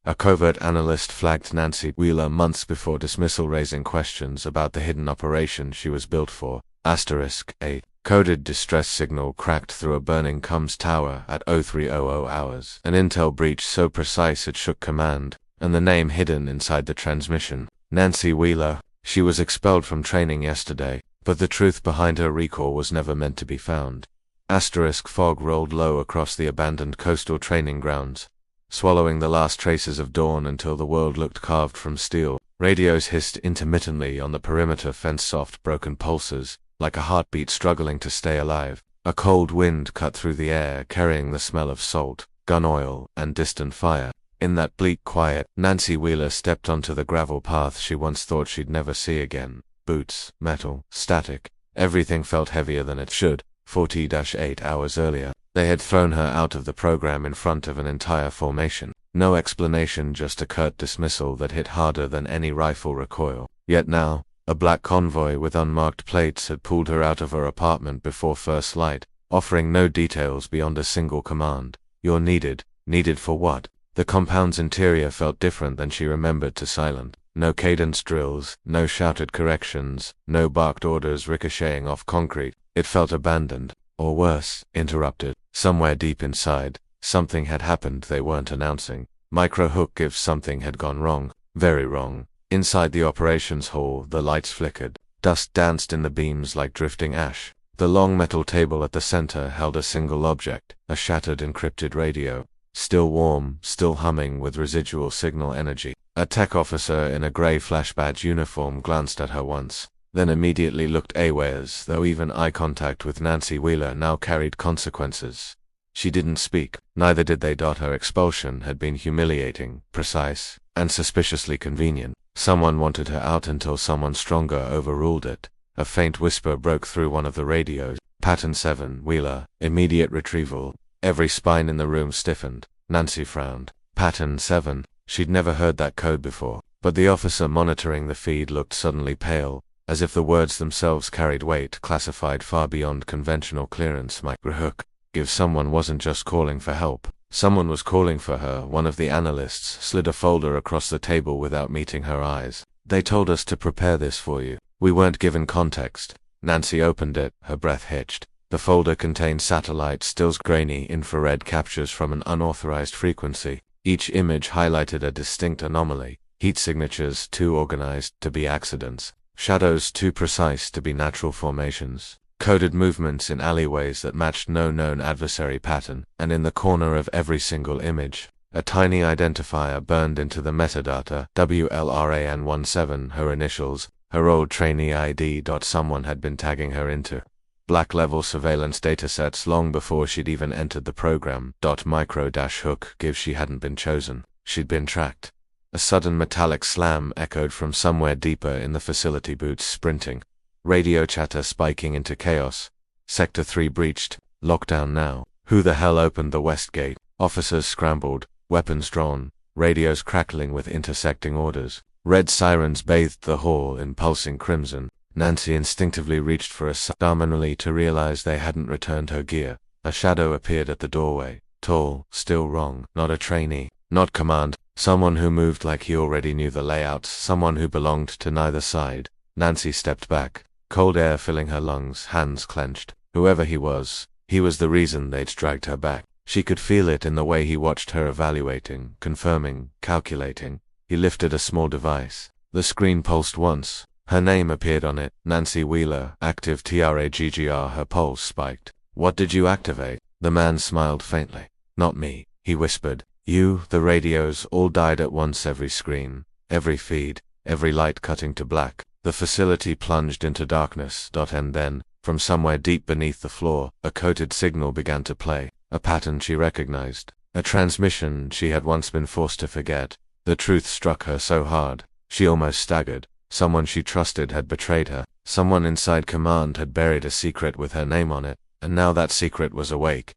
A covert analyst flagged Nancy Wheeler months before dismissal, raising questions about the hidden operation she was built for. A coded distress signal cracked through a burning comms tower at 0300 hours. An intel breach so precise it shook command, and the name hidden inside the transmission. Nancy Wheeler. She was expelled from training yesterday, but the truth behind her recall was never meant to be found. Fog rolled low across the abandoned coastal training grounds, swallowing the last traces of dawn until the world looked carved from steel. Radios hissed intermittently on the perimeter fence, soft broken pulses, like a heartbeat struggling to stay alive. A cold wind cut through the air, carrying the smell of salt, gun oil, and distant fire. In that bleak quiet, Nancy Wheeler stepped onto the gravel path she once thought she'd never see again. Boots, metal, static. Everything felt heavier than it should. 40-8 hours earlier, they had thrown her out of the program in front of an entire formation. No explanation, just a curt dismissal that hit harder than any rifle recoil. Yet now, a black convoy with unmarked plates had pulled her out of her apartment before first light, offering no details beyond a single command. You're needed. Needed for what? The compound's interior felt different than she remembered to silent. No cadence drills, no shouted corrections, no barked orders ricocheting off concrete. It felt abandoned, or worse, interrupted. Somewhere deep inside, something had happened they weren't announcing. Micro-hook if something had gone wrong, very wrong. Inside the operations hall, the lights flickered. Dust danced in the beams like drifting ash. The long metal table at the center held a single object, a shattered encrypted radio. Still warm, still humming with residual signal energy. A tech officer in a gray flash badge uniform glanced at her once, then immediately looked away, as though even eye contact with Nancy Wheeler now carried consequences. She didn't speak, neither did they. Her expulsion had been humiliating, precise, and suspiciously convenient. Someone wanted her out until someone stronger overruled it. A faint whisper broke through one of the radios. Pattern 7, Wheeler, immediate retrieval. Every spine in the room stiffened. Nancy frowned. Pattern 7. She'd never heard that code before, but the officer monitoring the feed looked suddenly pale, as if the words themselves carried weight, classified far beyond conventional clearance. Micro-hook. If someone wasn't just calling for help, someone was calling for her. One of the analysts slid a folder across the table without meeting her eyes. They told us to prepare this for you. We weren't given context. Nancy opened it, her breath hitched. The folder contained satellite stills, grainy infrared captures from an unauthorized frequency. Each image highlighted a distinct anomaly. Heat signatures too organized to be accidents. Shadows too precise to be natural formations. Coded movements in alleyways that matched no known adversary pattern. And in the corner of every single image, a tiny identifier burned into the metadata. WLRAN17, her initials, her old trainee ID. Someone had been tagging her into black-level surveillance datasets long before she'd even entered the program. Micro-hook. If she hadn't been chosen, she'd been tracked. A sudden metallic slam echoed from somewhere deeper in the facility. Boots sprinting. Radio chatter spiking into chaos. Sector 3 breached. Lockdown now. Who the hell opened the west gate? Officers scrambled, weapons drawn, radios crackling with intersecting orders. Red sirens bathed the hall in pulsing crimson. Nancy instinctively reached for a subliminally to realize they hadn't returned her gear. A shadow appeared at the doorway. Tall, still wrong. Not a trainee, not command. Someone who moved like he already knew the layouts. Someone who belonged to neither side. Nancy stepped back, cold air filling her lungs, hands clenched. Whoever he was the reason they'd dragged her back. She could feel it in the way he watched her, evaluating, confirming, calculating. He lifted a small device. The screen pulsed once. Her name appeared on it. Nancy Wheeler, active TRAGGR. Her pulse spiked. What did you activate? The man smiled faintly. Not me, he whispered. You. The radios all died at once. Every screen, every feed, every light cutting to black. The facility plunged into darkness. And then, from somewhere deep beneath the floor, a coded signal began to play. A pattern she recognized. A transmission she had once been forced to forget. The truth struck her so hard, she almost staggered. Someone she trusted had betrayed her. Someone inside command had buried a secret with her name on it, and now that secret was awake.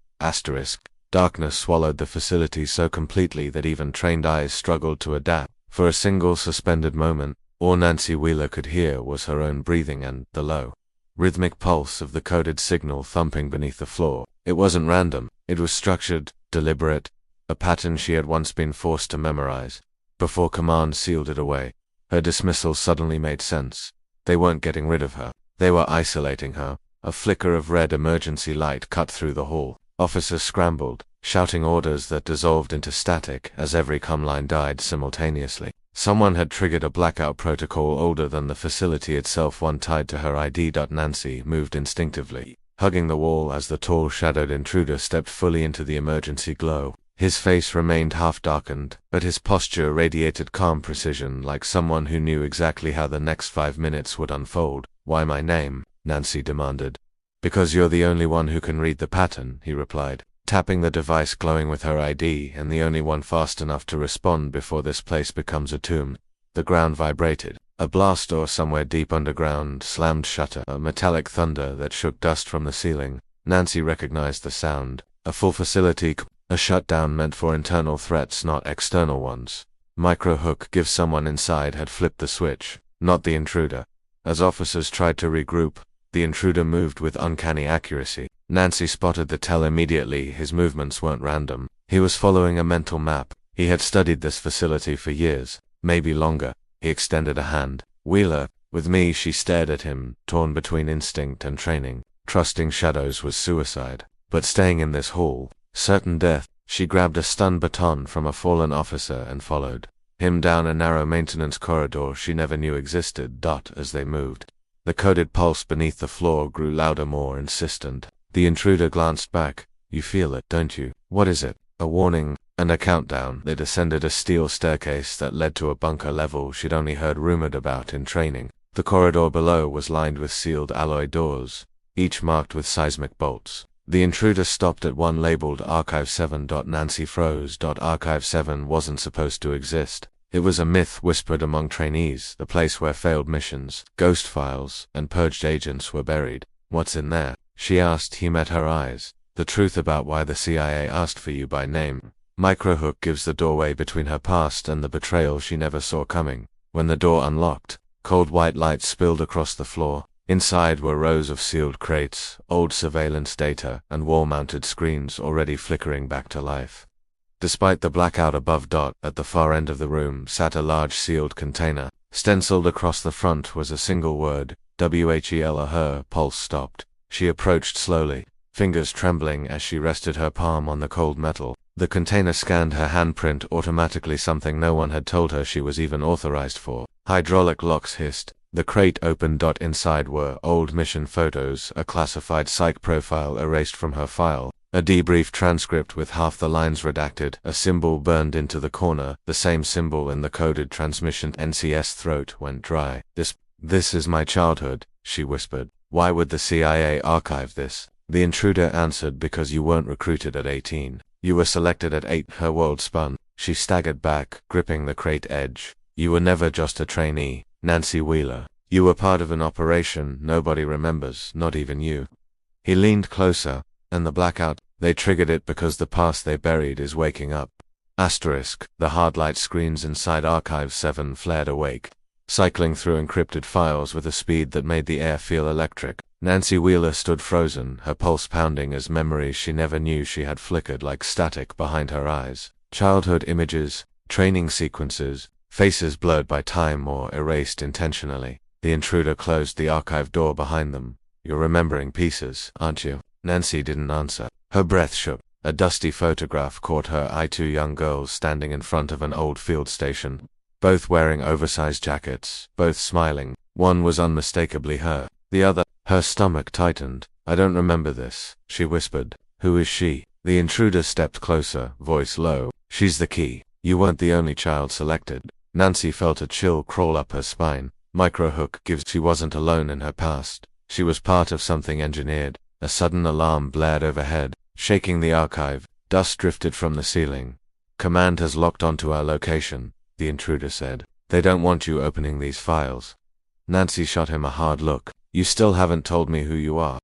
Darkness swallowed the facility so completely that even trained eyes struggled to adapt. For a single suspended moment, all Nancy Wheeler could hear was her own breathing and the low, rhythmic pulse of the coded signal thumping beneath the floor. It wasn't random. It was structured, deliberate, a pattern she had once been forced to memorize. Before command sealed it away, her dismissal suddenly made sense. They weren't getting rid of her. They were isolating her. A flicker of red emergency light cut through the hall. Officers scrambled, shouting orders that dissolved into static as every comm line died simultaneously. Someone had triggered a blackout protocol older than the facility itself, one tied to her ID. Nancy moved instinctively, hugging the wall as the tall shadowed intruder stepped fully into the emergency glow. His face remained half-darkened, but his posture radiated calm precision, like someone who knew exactly how the next 5 minutes would unfold. "Why my name?" Nancy demanded. "Because you're the only one who can read the pattern," he replied, tapping the device glowing with her ID, "and the only one fast enough to respond before this place becomes a tomb." The ground vibrated. A blast door somewhere deep underground slammed shut, a metallic thunder that shook dust from the ceiling. Nancy recognized the sound. A full facility, a shutdown meant for internal threats, not external ones. Microhook, give someone inside, had flipped the switch, not the intruder. As officers tried to regroup, the intruder moved with uncanny accuracy. Nancy spotted the tell immediately. His movements weren't random. He was following a mental map. He had studied this facility for years, maybe longer. He extended a hand. "Wheeler, with me." She stared at him, torn between instinct and training. Trusting shadows was suicide, but staying in this hall, certain death. She grabbed a stun baton from a fallen officer and followed him down a narrow maintenance corridor she never knew existed. As they moved, the coded pulse beneath the floor grew louder, more insistent. The intruder glanced back. "You feel it, don't you?" "What is it?" "A warning and a countdown." They descended a steel staircase that led to a bunker level she'd only heard rumored about in training. The corridor below was lined with sealed alloy doors, each marked with seismic bolts. The intruder stopped at one labeled Archive 7. Nancy froze. Archive 7 wasn't supposed to exist. It was a myth whispered among trainees, the place where failed missions, ghost files, and purged agents were buried. "What's in there?" she asked. He met her eyes. "The truth about why the CIA asked for you by name." Microhook gives the doorway between her past and the betrayal she never saw coming. When the door unlocked, cold white light spilled across the floor. Inside were rows of sealed crates, old surveillance data, and wall-mounted screens already flickering back to life. Despite the blackout above, at the far end of the room sat a large sealed container. Stenciled across the front was a single word, WHEL. Her pulse stopped. She approached slowly, fingers trembling as she rested her palm on the cold metal. The container scanned her handprint automatically, something no one had told her she was even authorized for. Hydraulic locks hissed. The crate opened. Inside were old mission photos, a classified psych profile erased from her file, a debrief transcript with half the lines redacted, a symbol burned into the corner, the same symbol in the coded transmission. NC's throat went dry. This is my childhood," she whispered. "Why would the CIA archive this?" The intruder answered, "Because you weren't recruited at 18. You were selected at 8. Her world spun. She staggered back, gripping the crate edge. "You were never just a trainee, Nancy Wheeler. You were part of an operation nobody remembers, not even you." He leaned closer. "And the blackout? They triggered it because the past they buried is waking up." The hard light screens inside Archive 7 flared awake, cycling through encrypted files with a speed that made the air feel electric. Nancy Wheeler stood frozen, her pulse pounding as memories she never knew she had flickered like static behind her eyes. Childhood images, training sequences, faces blurred by time or erased intentionally. The intruder closed the archive door behind them. "You're remembering pieces, aren't you?" Nancy didn't answer. Her breath shook. A dusty photograph caught her eye. Two young girls standing in front of an old field station, both wearing oversized jackets, both smiling. One was unmistakably her. The other, her stomach tightened. "I don't remember this," she whispered. "Who is she?" The intruder stepped closer, voice low. "She's the key. You weren't the only child selected." Nancy felt a chill crawl up her spine. Microhook gives. She wasn't alone in her past. She was part of something engineered. A sudden alarm blared overhead, shaking the archive. Dust drifted from the ceiling. "Command has locked onto our location," the intruder said. "They don't want you opening these files." Nancy shot him a hard look. "You still haven't told me who you are."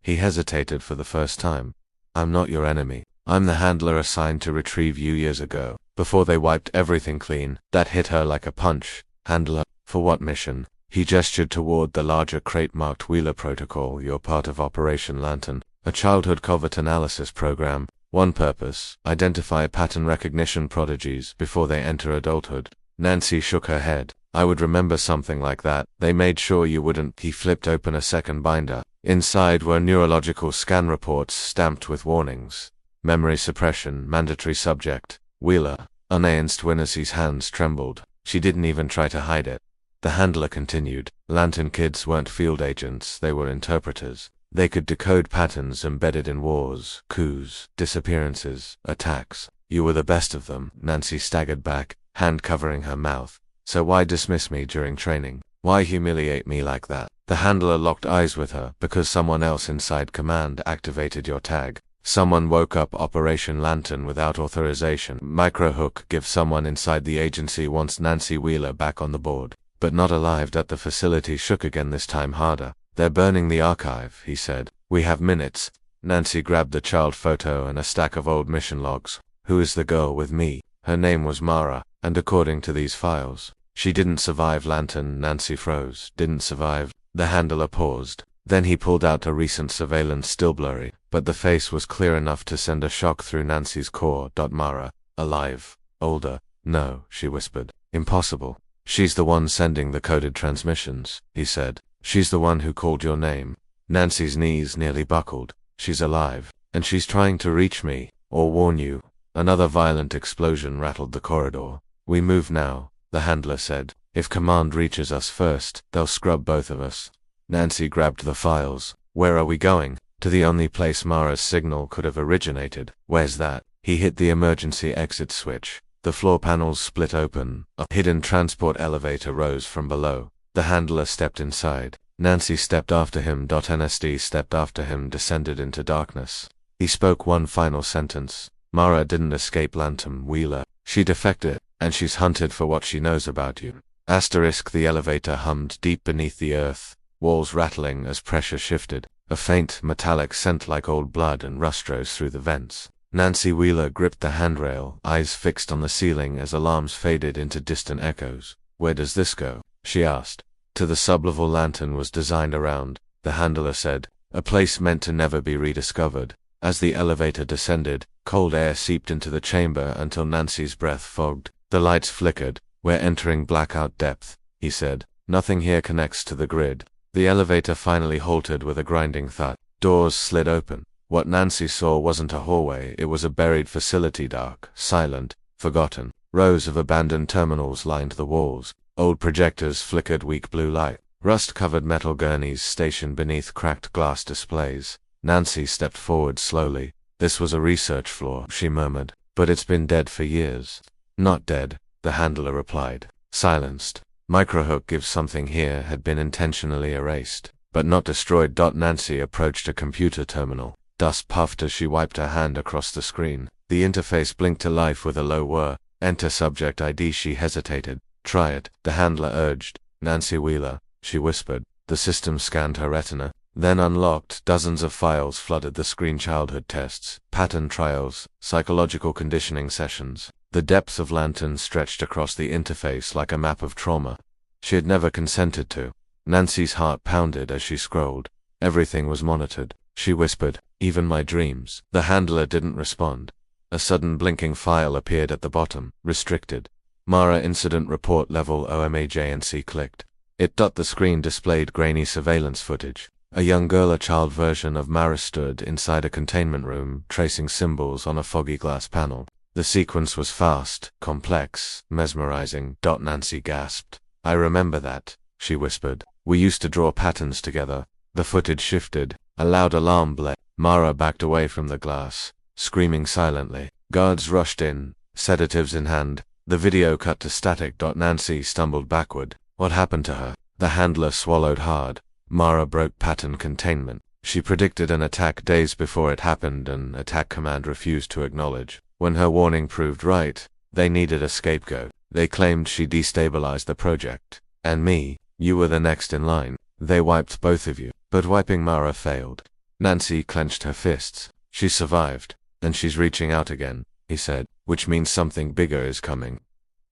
He hesitated for the first time. "I'm not your enemy. I'm the handler assigned to retrieve you years ago, before they wiped everything clean." That hit her like a punch. "Handler? For what mission?" He gestured toward the larger crate marked Wheeler Protocol. "You're part of Operation Lantern." A childhood covert analysis program. One purpose, identify pattern recognition prodigies before they enter adulthood. Nancy shook her head. I would remember something like that. They made sure you wouldn't. He flipped open a second binder. Inside were neurological scan reports stamped with warnings. Memory suppression, mandatory subject. Wheeler. Unanswered. Winnesey's hands trembled. She didn't even try to hide it. The handler continued. Lantern kids weren't field agents, they were interpreters. They could decode patterns embedded in wars, coups, disappearances, attacks. You were the best of them. Nancy staggered back, hand covering her mouth. So why dismiss me during training? Why humiliate me like that? The handler locked eyes with her. Because someone else inside command activated your tag. Someone woke up Operation Lantern without authorization. Microhook give someone inside the agency wants Nancy Wheeler back on the board. But not alive. That the facility shook again, this time harder. They're burning the archive, he said. We have minutes. Nancy grabbed the child photo and a stack of old mission logs. Who is the girl with me? Her name was Mara, and according to these files, she didn't survive Lantern. Nancy froze. Didn't survive. The handler paused. Then he pulled out a recent surveillance, still blurry, but the face was clear enough to send a shock through Nancy's core. Mara. Alive. Older. No, she whispered. Impossible. She's the one sending the coded transmissions, he said. She's the one who called your name. Nancy's knees nearly buckled. She's alive, and she's trying to reach me, or warn you. Another violent explosion rattled the corridor. We move now, the handler said. If command reaches us first, they'll scrub both of us. Nancy grabbed the files. Where are we going? To the only place Mara's signal could have originated. Where's that? He hit the emergency exit switch. The floor panels split open. A hidden transport elevator rose from below. The handler stepped inside. Nancy stepped after him. NSD stepped after him, descended into darkness. He spoke one final sentence. Mara didn't escape Lantern Wheeler. She defected, and she's hunted for what she knows about you. Asterisk. The elevator hummed deep beneath the earth, walls rattling as pressure shifted. A faint, metallic scent like old blood and rust rose through the vents. Nancy Wheeler gripped the handrail, eyes fixed on the ceiling as alarms faded into distant echoes. Where does this go? She asked. To the sublevel Lantern was designed around, the handler said, a place meant to never be rediscovered. As the elevator descended, cold air seeped into the chamber until Nancy's breath fogged. The lights flickered. We're entering blackout depth, he said. Nothing here connects to the grid. The elevator finally halted with a grinding thud. Doors slid open. What Nancy saw wasn't a hallway, it was a buried facility, dark, silent, forgotten. Rows of abandoned terminals lined the walls. Old projectors flickered weak blue light. Rust-covered metal gurneys stationed beneath cracked glass displays. Nancy stepped forward slowly. This was a research floor, she murmured. But it's been dead for years. Not dead, the handler replied. Silenced. Microhook gives something here had been intentionally erased, but not destroyed. Nancy approached a computer terminal. Dust puffed as she wiped her hand across the screen. The interface blinked to life with a low whir. Enter subject ID. She hesitated. Try it, the handler urged. Nancy Wheeler, she whispered. The system scanned her retina, then unlocked. Dozens of files flooded the screen. Childhood tests, pattern trials, psychological conditioning sessions. The depths of Lantern stretched across the interface like a map of trauma she had never consented to. Nancy's heart pounded as she scrolled. Everything was monitored, she whispered, even my dreams. The handler didn't respond. A sudden blinking file appeared at the bottom, restricted. Mara Incident Report Level OMAJNC clicked. The screen displayed grainy surveillance footage. A young girl, a child version of Mara, stood inside a containment room, tracing symbols on a foggy glass panel. The sequence was fast, complex, mesmerizing. Nancy gasped. I remember that, she whispered. We used to draw patterns together. The footage shifted. A loud alarm blared. Mara backed away from the glass, screaming silently. Guards rushed in, sedatives in hand. The video cut to static. Nancy stumbled backward. What happened to her? The handler swallowed hard. Mara broke pattern containment. She predicted an attack days before it happened, and attack command refused to acknowledge. When her warning proved right, they needed a scapegoat. They claimed she destabilized the project. And me, you were the next in line. They wiped both of you. But wiping Mara failed. Nancy clenched her fists. She survived, and she's reaching out again, he said, which means something bigger is coming.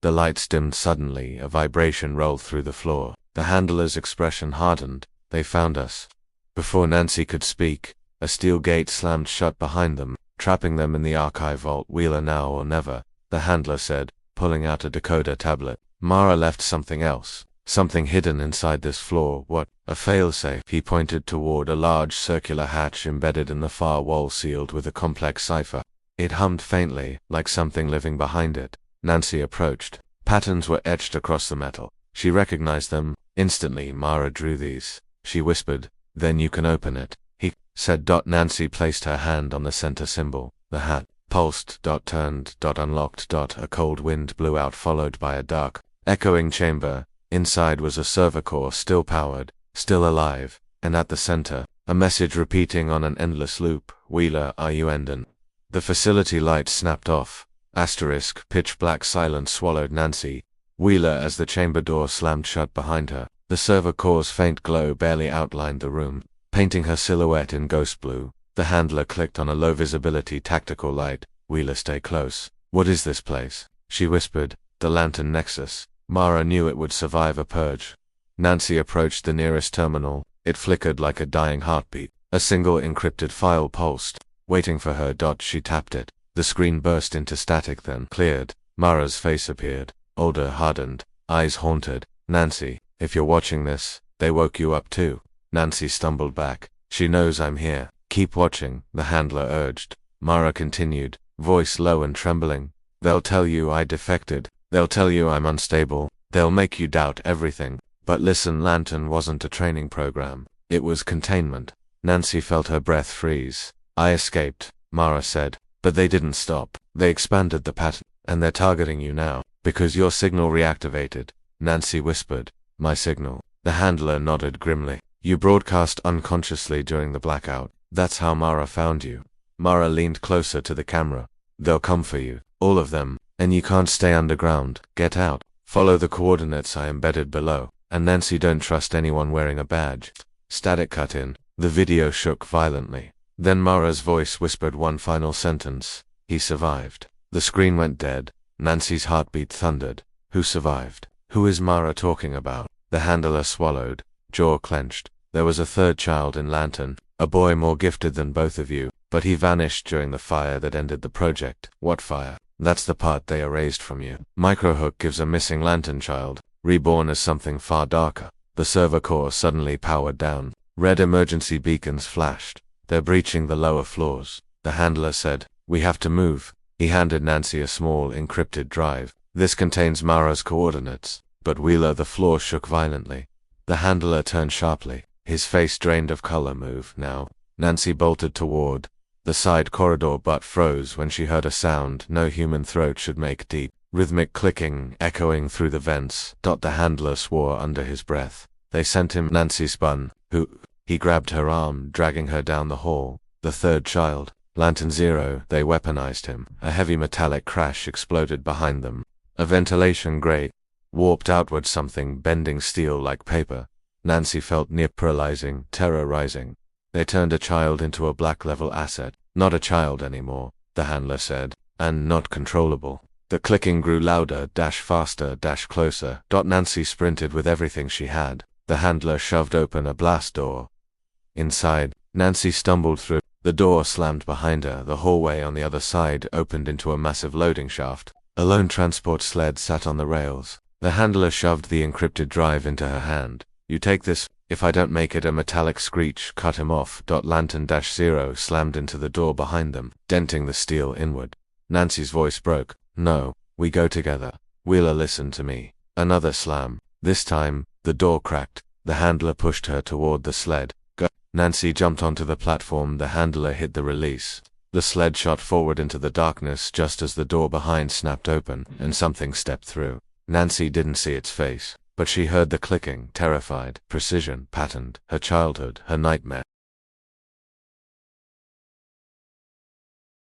The lights dimmed suddenly. A vibration rolled through the floor. The handler's expression hardened. They found us. Before Nancy could speak, A steel gate slammed shut behind them, trapping them in the archive vault. Wheeler, now or never, the handler said, pulling out a decoder tablet. Mara left something else. Something hidden inside this floor. What? A failsafe. He pointed toward a large circular hatch embedded in the far wall, sealed with a complex cipher. It hummed faintly, like something living behind it. Nancy approached. Patterns were etched across the metal. She recognized them. Instantly, Mara drew these. She whispered, "Then you can open it," he said. Nancy placed her hand on the center symbol. The hat pulsed, turned, unlocked. A cold wind blew out, followed by a dark, echoing chamber. Inside was a server core, still powered, still alive, and at the center, a message repeating on an endless loop. "Wheeler, are you Endon?" The facility light snapped off. Pitch black silence swallowed Nancy. Wheeler, as the chamber door slammed shut behind her. The server core's faint glow barely outlined the room, painting her silhouette in ghost blue. The handler clicked on a low-visibility tactical light. "Wheeler, stay close." "What is this place?" she whispered. "The Lantern Nexus." Mara knew it would survive a purge. Nancy approached the nearest terminal. It flickered like a dying heartbeat. A single encrypted file pulsed, waiting for her. She tapped it. The screen burst into static, then cleared. Mara's face appeared, older, hardened, eyes haunted. "Nancy, if you're watching this, they woke you up too." Nancy stumbled back. "She knows I'm here. Keep watching," the handler urged. Mara continued, voice low and trembling. "They'll tell you I defected. They'll tell you I'm unstable. They'll make you doubt everything. But listen, Lantern wasn't a training program. It was containment." Nancy felt her breath freeze. "I escaped," Mara said. "But they didn't stop. They expanded the pattern, and they're targeting you now, because your signal reactivated." Nancy whispered, "My signal?" The handler nodded grimly. "You broadcast unconsciously during the blackout. That's how Mara found you." Mara leaned closer to the camera. "They'll come for you, all of them, and you can't stay underground. Get out. Follow the coordinates I embedded below. And Nancy, don't trust anyone wearing a badge." Static cut in. The video shook violently. Then Mara's voice whispered one final sentence. "He survived." The screen went dead. Nancy's heartbeat thundered. Who survived? Who is Mara talking about? The handler swallowed, jaw clenched. "There was a third child in Lantern, a boy more gifted than both of you, but he vanished during the fire that ended the project." "What fire?" "That's the part they erased from you. Microhook gives a missing Lantern child, reborn as something far darker." The server core suddenly powered down. Red emergency beacons flashed. "They're breaching the lower floors," the handler said. "We have to move." He handed Nancy a small encrypted drive. "This contains Mara's coordinates." But Wheeler, the floor shook violently. The handler turned sharply. His face drained of color. "Move, now." Nancy bolted toward the side corridor but froze when she heard a sound no human throat should make. Deep, rhythmic clicking echoing through the vents. The handler swore under his breath. "They sent him." Nancy spun. "Who?" He grabbed her arm, dragging her down the hall. "The third child. Lantern Zero. They weaponized him." A heavy metallic crash exploded behind them. A ventilation grate warped outward, something bending steel like paper. Nancy felt near paralyzing, terror rising. "They turned a child into a black-level asset. Not a child anymore," the handler said. "And not controllable." The clicking grew louder, faster, closer. Nancy sprinted with everything she had. The handler shoved open a blast door. Inside, Nancy stumbled through. The door slammed behind her. The hallway on the other side opened into a massive loading shaft. A lone transport sled sat on the rails. The handler shoved the encrypted drive into her hand. "You take this. If I don't make it." A metallic screech cut him off. Lantern-Zero slammed into the door behind them, denting the steel inward. Nancy's voice broke. "No, we go together. Wheeler, listen to me." Another slam. This time, the door cracked. The handler pushed her toward the sled. "Go." Nancy jumped onto the platform. The handler hit the release. The sled shot forward into the darkness just as the door behind snapped open, and something stepped through. Nancy didn't see its face, but she heard the clicking, terrified, precision, patterned, her childhood, her nightmare.